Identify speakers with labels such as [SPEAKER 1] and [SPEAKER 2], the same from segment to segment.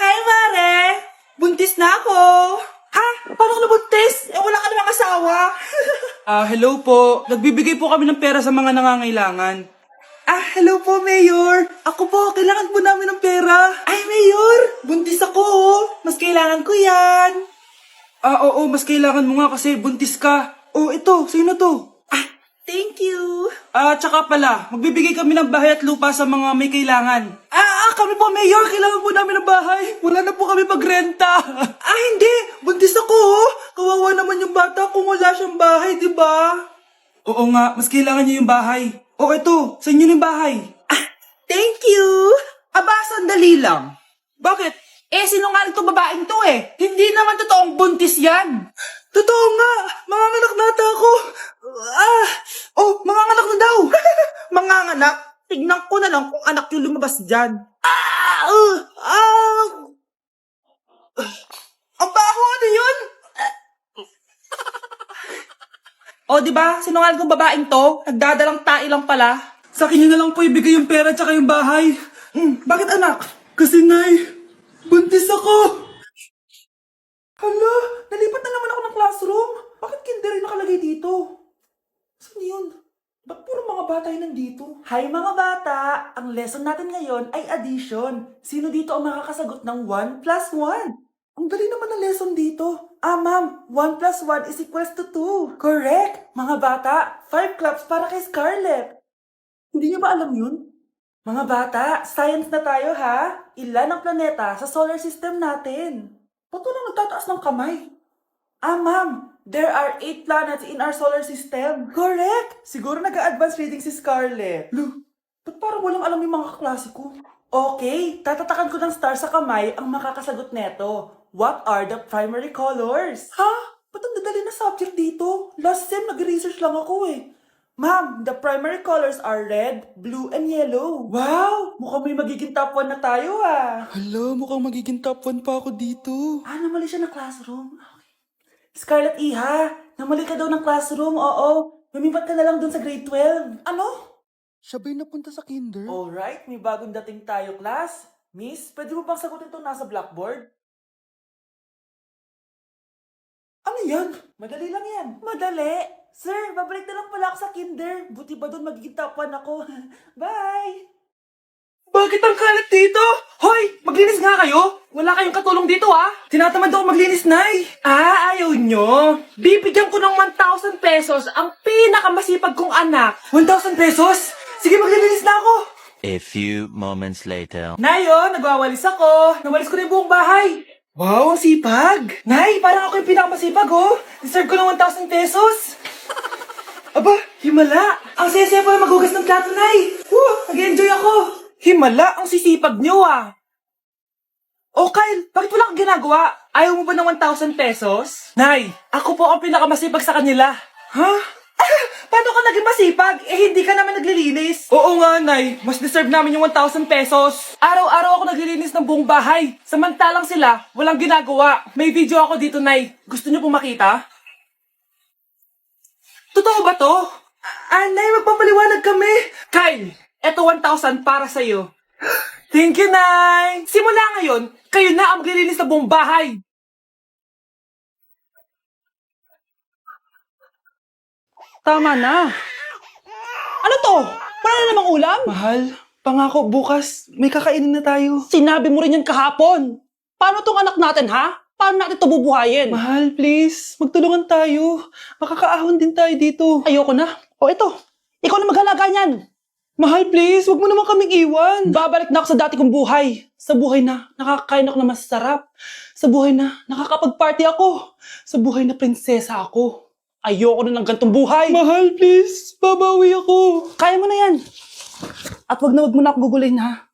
[SPEAKER 1] Hi, Mare! Buntis na ako! Ha? Paano ka nabuntis? Wala ka namang asawa.
[SPEAKER 2] Hello po. Nagbibigay po kami ng pera sa mga nangangailangan.
[SPEAKER 1] Hello po, Mayor! Ako po, kailangan po namin ng pera. Ay, Mayor! Buntis ako, oh. Mas kailangan ko yan.
[SPEAKER 2] Oo, mas kailangan mo nga kasi buntis ka. Ito, sino to?
[SPEAKER 1] Thank you.
[SPEAKER 2] Tsaka pala, magbibigay kami ng bahay at lupa sa mga may kailangan.
[SPEAKER 1] Kami po, Mayor. Kailangan po namin ng bahay.
[SPEAKER 2] Wala na po kami magrenta.
[SPEAKER 1] Hindi. Buntis ako, oh. Kawawa naman yung bata kung wala siyang bahay, di ba?
[SPEAKER 2] Oo nga, mas kailangan niyo yung bahay. Ito, sa inyo yung bahay.
[SPEAKER 1] Thank you. Sandali lang.
[SPEAKER 2] Bakit?
[SPEAKER 1] Sinungaling to babaeng to eh. Hindi naman totoong buntis yan. Totoo nga. Manganganak nata ako. Manganganak na daw. Manganganak? Tignan ko na lang kung anak yung lumabas dyan. Ang baho, ano yun? Diba? Sinungaling kong babaeng to. Nagdadalang tae lang pala.
[SPEAKER 2] Sa akin nyo na lang po ibigay yung pera tsaka yung bahay.
[SPEAKER 1] Bakit anak?
[SPEAKER 2] Kasi Nay, buntis ako.
[SPEAKER 1] Hala, nalipat na naman ako ng classroom. Bakit kinder yung nakalagay dito? Saan yun? Ba't puro mga bata yung nandito? Hi mga bata! Ang lesson natin ngayon ay addition. Sino dito ang makakasagot ng 1 plus 1? Ang dali naman ng lesson dito. Ma'am, 1 plus 1 is equals to 2. Correct! Mga bata, 5 claps para kay Scarlett. Hindi niyo ba alam yun? Mga bata, science na tayo ha. Ilan ang planeta sa solar system natin? Ba't walang nagtataas ng kamay? Ma'am, there are 8 planets in our solar system. Correct! Siguro nag-a-advance reading si Scarlett. Ba't parang walang alam yung mga kaklase ko? Okay, tatatakan ko ng star sa kamay ang makakasagot neto. What are the primary colors? Ha? Ba't ang dadali na subject dito? Last sem, nag-research lang ako eh. Ma'am, the primary colors are red, blue, and yellow. Wow! Mukhang may magiging top 1 na tayo
[SPEAKER 2] Hala, mukhang magiging top 1 pa ako dito.
[SPEAKER 1] Namali siya ng classroom. Okay. Scarlett Iha, namali ka daw ng classroom, oo. Lumipat ka na lang dun sa grade 12. Ano?
[SPEAKER 2] Siya ba'y napunta sa kinder?
[SPEAKER 1] Alright, may bagong dating tayo, class. Miss, pwede mo bang sagutin itong nasa blackboard? Ano yan? Madali lang yan. Madali? Sir, babalik na lang pala ako sa kinder. Buti ba doon magiging top 1 ako? Bye!
[SPEAKER 2] Bakit ang kalat dito? Hoy, maglinis nga kayo. Wala kayong katulong dito Tinatamad ako maglinis, Nay.
[SPEAKER 1] Ayaw nyo? Bibigyan ko ng 1,000 pesos ang pinakamasipag kong anak.
[SPEAKER 2] 1,000 pesos? Sige, maglilinis na ako.
[SPEAKER 3] A few moments later.
[SPEAKER 1] Nayo, nagwawalis ako. Nawalis ko na yung buong bahay.
[SPEAKER 2] Wow, ang sipag.
[SPEAKER 1] Nay, parang ako yung pinakamasipag, oh. Deserve ko ng 1,000 pesos.
[SPEAKER 2] Aba,
[SPEAKER 1] Himala! Ang saya-saya pa maghugas ng plato, Nay. Nag-enjoy ako.
[SPEAKER 2] himala, ang sisipag nyo
[SPEAKER 1] Oh, Kyle, bakit wala kang ginagawa? Ayaw mo ba ng 1,000 pesos?
[SPEAKER 2] Nay,
[SPEAKER 1] Ako po ang pinakamasipag sa kanila.
[SPEAKER 2] ha?
[SPEAKER 1] Paano ka naging masipag? Hindi ka naman naglilinis.
[SPEAKER 2] Oo nga, Nay. Mas deserve namin yung 1,000 pesos.
[SPEAKER 1] Araw-araw ako naglilinis ng buong bahay. Samantalang sila, walang ginagawa. May video ako dito, Nay. Gusto niyo pong makita? Totoo ba to? Nay, magpapaliwanag kami. Kyle, eto 1,000 para sa'yo.
[SPEAKER 2] Thank you, Nay.
[SPEAKER 1] Simula ngayon, kayo na ang maglilinis sa buong bahay.
[SPEAKER 2] Tama na.
[SPEAKER 1] Ano to? Wala na namang ulam?
[SPEAKER 2] Mahal, pangako bukas may kakainin na tayo.
[SPEAKER 1] Sinabi mo rin yan kahapon. Paano tong anak natin, ha? Paano natin ito bubuhayin?
[SPEAKER 2] Mahal, please. Magtulungan tayo. Makakaahon din tayo dito.
[SPEAKER 1] Ayoko na. Ito. Ikaw na maghalaga niyan.
[SPEAKER 2] Mahal, please. Huwag mo naman kaming iwan.
[SPEAKER 1] Babalik na ako sa dati kong buhay. Sa buhay na nakakain ako na masarap. Sa buhay na nakakapag-party ako. Sa buhay na prinsesa ako. Ayoko na ng gantong buhay.
[SPEAKER 2] Mahal, please. Babawi ako.
[SPEAKER 1] Kaya mo na yan. At wag mo na ako gugulin, ha?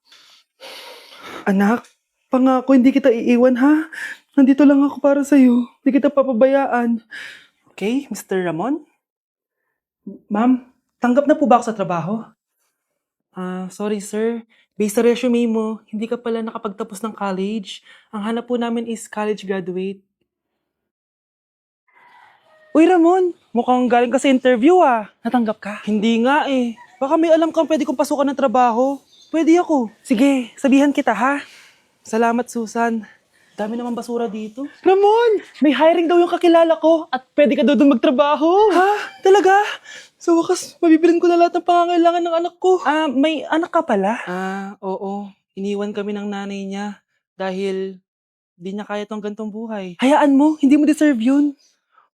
[SPEAKER 2] Anak, pangako hindi kita iiwan, ha? Nandito lang ako para sa'yo. Hindi kita papabayaan.
[SPEAKER 1] Okay, Mr. Ramon?
[SPEAKER 2] Ma'am, tanggap na po ba ako sa trabaho?
[SPEAKER 1] Sorry sir. Based sa resume mo, hindi ka pala nakapagtapos ng college. Ang hanap po namin is college graduate.
[SPEAKER 2] Uy, Ramon, mukhang galing ka sa interview,
[SPEAKER 1] Natanggap ka?
[SPEAKER 2] Hindi nga eh. Baka may alam kang pwede kong pasukan ng trabaho. Pwede ako.
[SPEAKER 1] Sige, sabihan kita ha.
[SPEAKER 2] Salamat, Susan. Dami naman basura dito. Ramon! May hiring daw yung kakilala ko at pwede ka daw doon magtrabaho. Ha? Talaga? Sa wakas, mabibilin ko na lahat ng pangangailangan ng anak ko. May anak ka pala? Oo. Iniwan kami ng nanay niya dahil di niya kaya tong gantong buhay. Hayaan mo, hindi mo deserve yun.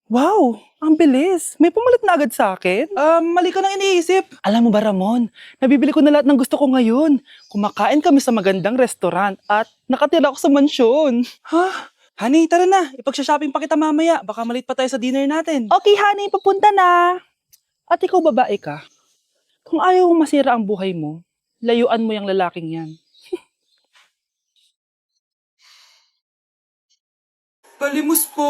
[SPEAKER 2] Wow, ang bilis. May pumalit na agad sa akin? Mali ka nang iniisip. Alam mo ba, Ramon, nabibili ko na lahat ng gusto ko ngayon. Kumakain kami sa magandang restaurant at nakatira ako sa mansyon. Ha? Honey, tara na. Ipag-shopping pa kita mamaya. Baka malit pa tayo sa dinner natin. Okay, honey, papunta na. At ikaw, babae ka. Kung ayaw mong masira ang buhay mo, layuan mo yung lalaking yan.
[SPEAKER 1] Palimos po!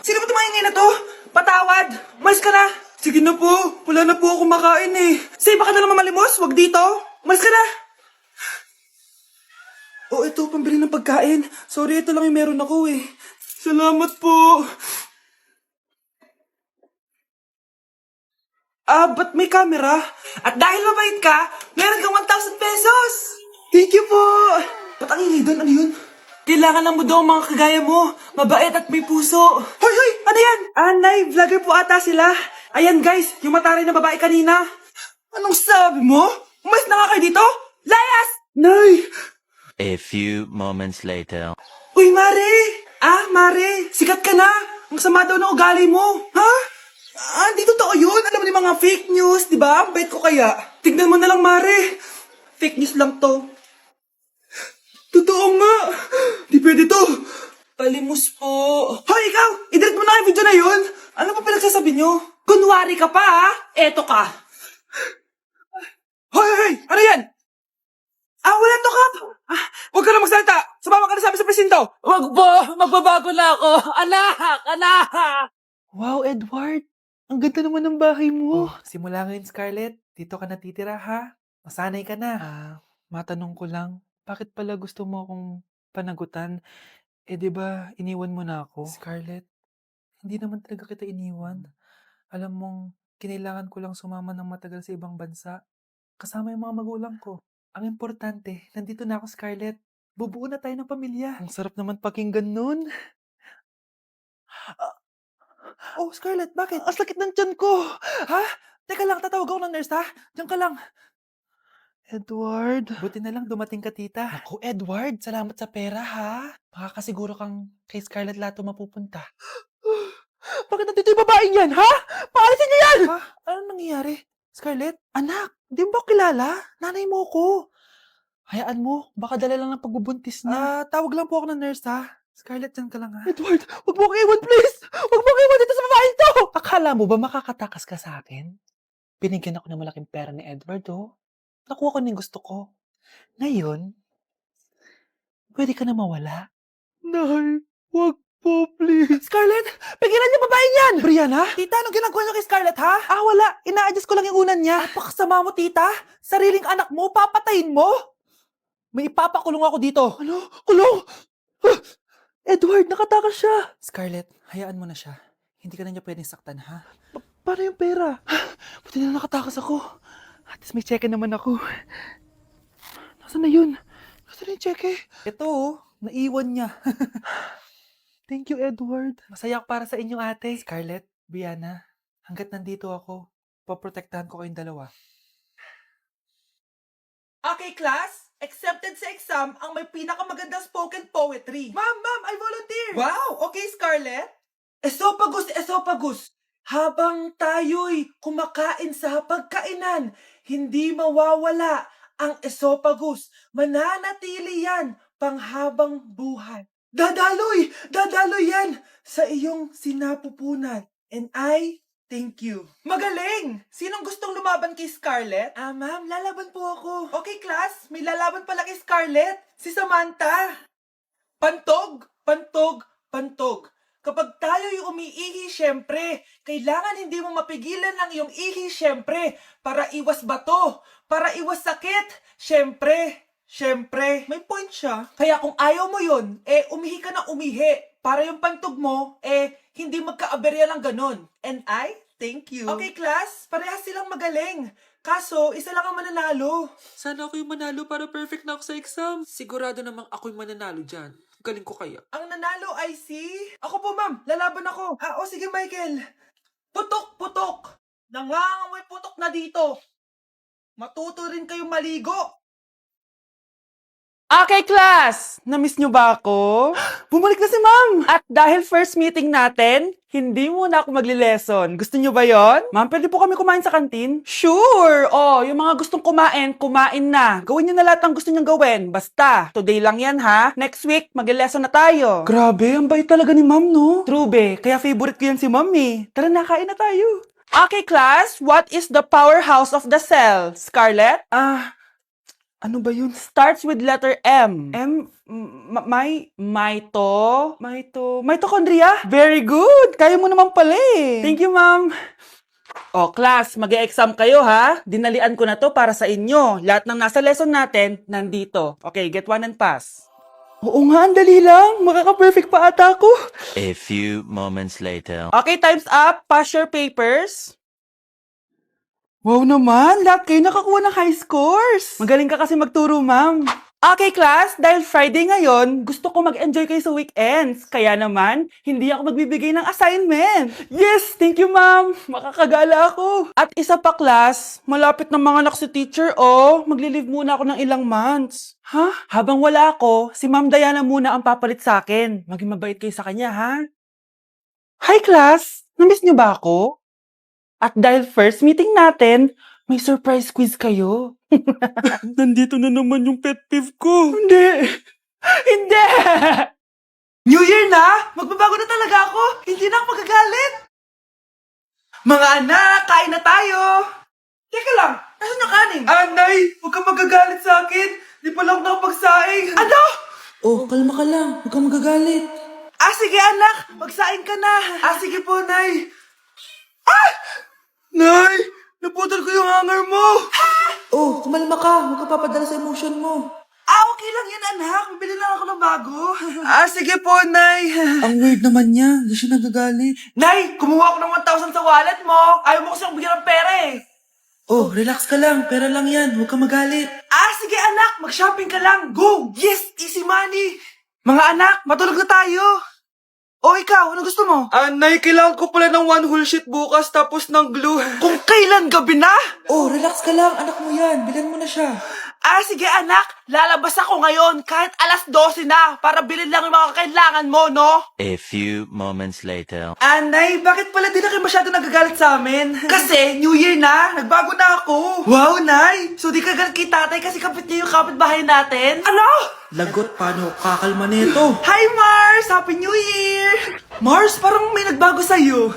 [SPEAKER 1] Sino ba tumahingin na to? Patawad! Malis ka na! Sige na po! Wala na po ako makain eh! Say, baka na naman malimos? Wag dito! Malis ka na! Oh, ito, pambili ng pagkain. Sorry, ito lang yung meron ako eh. Salamat po! Ba't may camera? At dahil mabait ka, meron kang 1,000 pesos! Thank you po! Ba't ang ingay doon? Ano yun? Kailangan lang mo daw ang mga kagaya mo. Mabait at may puso. Hoy, hoy! Ano yan? Nay, vlogger po ata sila. Ayan guys, yung mataray na babae kanina. Anong sabi mo? Umalis na nga kayo dito? Layas! Nay!
[SPEAKER 3] A few moments later.
[SPEAKER 1] Uy, Mare! Mare, sikat ka na. Ang sama daw ng ugali mo. Ha? Di totoo yun. Alam mo yung mga fake news, di ba? Ang bait ko kaya. Tignan mo na lang, Mare. Fake news lang to. Totoo nga. Di pwede to. Palimos po. Hoy, ikaw! I-delete mo na yung video na yun. Ano pa pinagsasabi nyo? Kunwari ka pa, ha? Eto ka. Hoy, hoy! Ano yan? Wala to, Kap. Huwag ka na magsalita. Sumama ka na sa amin sa presinto. Huwag po. Magbabago na ako. Anak!
[SPEAKER 2] Wow, Edward. Ang ganda naman ng bahay mo.
[SPEAKER 1] Simula ngayon, Scarlett. Dito ka natitira, ha? Masanay ka na.
[SPEAKER 2] Matanong ko lang, bakit pala gusto mo akong panagutan? Di ba iniwan mo na ako?
[SPEAKER 1] Scarlett, hindi naman talaga kita iniwan. Alam mong, kinailangan ko lang sumama ng matagal sa ibang bansa. Kasama yung mga magulang ko. Ang importante, nandito na ako, Scarlett. Bubuo na tayo ng pamilya.
[SPEAKER 2] Ang sarap naman pakinggan nun.
[SPEAKER 1] Oh, Scarlett, bakit?
[SPEAKER 2] Ang sakit ng tiyan ko.
[SPEAKER 1] Ha? Teka lang, tatawag ako ng nurse, ha? Diyan ka lang.
[SPEAKER 2] Edward.
[SPEAKER 1] Buti na lang dumating ka, tita.
[SPEAKER 2] Ako, Edward, salamat sa pera, ha?
[SPEAKER 1] Makakasiguro kang kay Scarlett Lato mapupunta.
[SPEAKER 2] Bakit nandito yung babaeng yan, ha? Paalisin niyo yan!
[SPEAKER 1] Ha? Ano nangyayari? Scarlett?
[SPEAKER 2] Anak, di mo ba ako kilala? Nanay mo ko. Hayaan mo, baka dala lang ng pagbubuntis niya.
[SPEAKER 1] Tawag lang po ako ng nurse, ha? Scarlett, dyan ka lang, ha?
[SPEAKER 2] Edward, wag mo akong iwan, please! Wag mo akong iwan dito sa babaeng to! Akala mo ba makakatakas ka sa akin? Binigyan ako ng malaking pera ni Edward, oh. Nakuha ko na yung gusto ko. Ngayon, pwede ka na mawala. Nay, wag po, please.
[SPEAKER 1] Scarlett, pigilan niyo babaeng yan!
[SPEAKER 2] Brianna?
[SPEAKER 1] Tita, anong ginagawa niyo kay Scarlett, ha?
[SPEAKER 2] Wala. Ina-adjust ko lang yung unan niya.
[SPEAKER 1] Napakasama mo, tita. Sariling anak mo, papatayin mo? May ipapakulong ako dito.
[SPEAKER 2] Ano? Kulong! Edward, nakatakas siya.
[SPEAKER 1] Scarlett, hayaan mo na siya. Hindi ka na niya pwedeng saktan, ha?
[SPEAKER 2] Paano yung pera? Buti na nakatakas ako. At least may cheque naman ako. Nasaan na yun? Nasaan na yung cheque?
[SPEAKER 1] Ito, naiwan niya.
[SPEAKER 2] Thank you, Edward.
[SPEAKER 1] Masaya ako para sa inyo, ate. Scarlett, Brianna, hanggat nandito ako, poprotektahan ko kayong dalawa. Okay, class. Accepted sa exam ang may pinakamagandang spoken poetry. Ma'am, I volunteer. Wow, okay, Scarlett. Esophagus. Habang tayo'y kumakain sa pagkainan, hindi mawawala ang esophagus. Mananatili yan panghabang buhay. Dadaloy yan sa iyong sinapupunan. And I thank you. Magaling! Sinong gustong lumaban kay Scarlett? Ma'am, lalaban po ako. Okay, class. May lalaban pala kay Scarlett. Si Samantha. Pantog. Kapag tayo'y umiihi, syempre, kailangan hindi mo mapigilan ang iyong ihi, syempre, para iwas bato, para iwas sakit, syempre, may point siya. Kaya kung ayaw mo yun, umihi ka na umihi, para yung pantog mo, hindi magkaaberya lang ganon. And I Thank you. Okay, class. Parehas silang magaling. Kaso, isa lang ang mananalo.
[SPEAKER 2] Sana ako yung manalo para perfect na ako sa exam. Sigurado namang ako yung mananalo dyan. Galing ko kaya.
[SPEAKER 1] Ang nanalo ay si... Ako po, ma'am. Lalaban ako. Sige, Michael. Putok, putok. Nangangamoy putok na dito. Matuto rin kayong maligo.
[SPEAKER 2] Okay, class! Na-miss nyo ba ako?
[SPEAKER 1] Bumalik na si ma'am.
[SPEAKER 2] At dahil first meeting natin, hindi muna ako magli-lesson. Gusto nyo ba yon? Ma'am, pwede po kami kumain sa kantin? Sure! Oh, yung mga gustong kumain, kumain na. Gawin nyo na lahat ng gusto nyong gawin. Basta, today lang yan ha. Next week, magli-lesson na tayo.
[SPEAKER 1] Grabe, ang bait talaga ni ma'am, no?
[SPEAKER 2] True be, kaya favorite ko yan si ma'am eh. Tara na, kain na tayo. Okay, class, what is the powerhouse of the cell? Scarlett?
[SPEAKER 1] Ano ba yun?
[SPEAKER 2] Starts with letter M. Mitochondria? Very good! Kaya mo naman pala eh. Thank you, ma'am. O, class, mag-e-exam kayo ha. Dinalian ko na to para sa inyo. Lahat ng nasa lesson natin, nandito. Okay, get one and pass.
[SPEAKER 1] Oo nga, ang dali lang. Makaka-perfect pa ata ako.
[SPEAKER 3] A few moments later.
[SPEAKER 2] Okay, time's up. Pass your papers.
[SPEAKER 1] Wow naman, lahat kayo nakakuha ng high scores.
[SPEAKER 2] Magaling ka kasi magturo, ma'am. Okay, class, dahil Friday ngayon, gusto ko mag-enjoy kayo sa weekends. Kaya naman, hindi ako magbibigay ng assignment. Yes, thank you, ma'am. Makakagala ako. At isa pa, class, malapit na mga anak si teacher, oh. Magli-leave muna ako ng ilang months. Ha? Habang wala ako, si Ma'am Diana muna ang papalit sa akin. Maging mabait kayo sa kanya, ha? Hi, class. Namiss niyo ba ako? At dahil first meeting natin, may surprise quiz kayo.
[SPEAKER 1] Nandito na naman yung pet peeve ko.
[SPEAKER 2] Hindi! Hindi!
[SPEAKER 1] New Year na! Magbabago na talaga ako! Hindi na ako magagalit! Mga anak, kain na tayo! Teka lang, nasan yung kanin? Nay, huwag kang magagalit sa akin! Di pa lang nakapagsaing! Ano? Oh, kalma ka lang. Huwag kang magagalit. Sige anak, magsaing ka na. Sige po, Nay. Nay, naputol ko yung hanger mo! Oh, kumalma ka. Huwag ka papadala sa emotion mo. Okay lang yan, anak. Bibili lang ako ng bago. Sige po, Nay. Ang weird naman niya. Hindi siya nagagalit. Nay, kumuha ako ng 1,000 sa wallet mo. Ayaw mo kasi akong bigyan ng pera eh. Oh, relax ka lang. Pera lang yan. Huwag ka magalit. Sige anak. Mag-shopping ka lang. Go! Yes, easy money. Mga anak, matulog na tayo. Ikaw, ano gusto mo? Nay, kailangan ko pala ng one whole sheet bukas tapos ng glue. Kung kailan gabi na? Relax ka lang. Anak mo yan. Bilan mo na siya. Sige anak. Lalabas ako ngayon kahit alas 12 na para bilhin lang yung mga kailangan mo, no?
[SPEAKER 3] A few moments later.
[SPEAKER 1] Nay, bakit pala di na kayo masyado nagagalit sa amin? Kasi, New Year na. Nagbago na ako. Wow, Nay. So, di ka galit kay tatay kasi kapit niya yung kapitbahay natin? Ano? Lagot, paano kakalma nito? Hi, Mars! Happy New Year! Mars, parang may nagbago sa'yo.